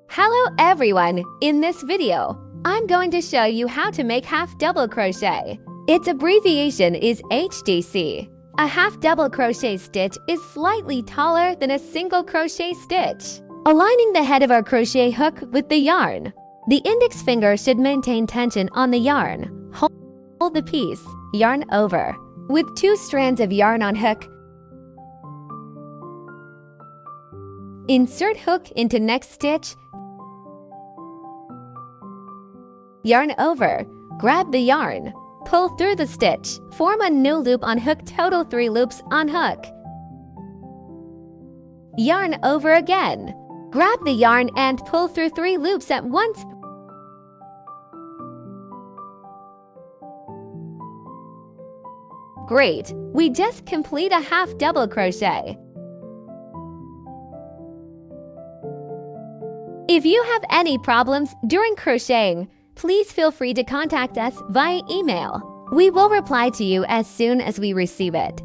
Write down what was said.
Hello everyone! In this video, I'm going to show you how to make half double crochet. Its abbreviation is HDC. A half double crochet stitch is slightly taller than a single crochet stitch. Aligning the head of our crochet hook with the yarn. The index finger should maintain tension on the yarn. Hold the piece, yarn over. With 2 strands of yarn on hook, insert hook into next stitch, yarn over, grab the yarn, pull through the stitch, form a new loop on hook, total 3 loops on hook. Yarn over again. Grab the yarn and pull through 3 loops at once. Great! We just complete a half double crochet. If you have any problems during crocheting, please feel free to contact us via email. We will reply to you as soon as we receive it.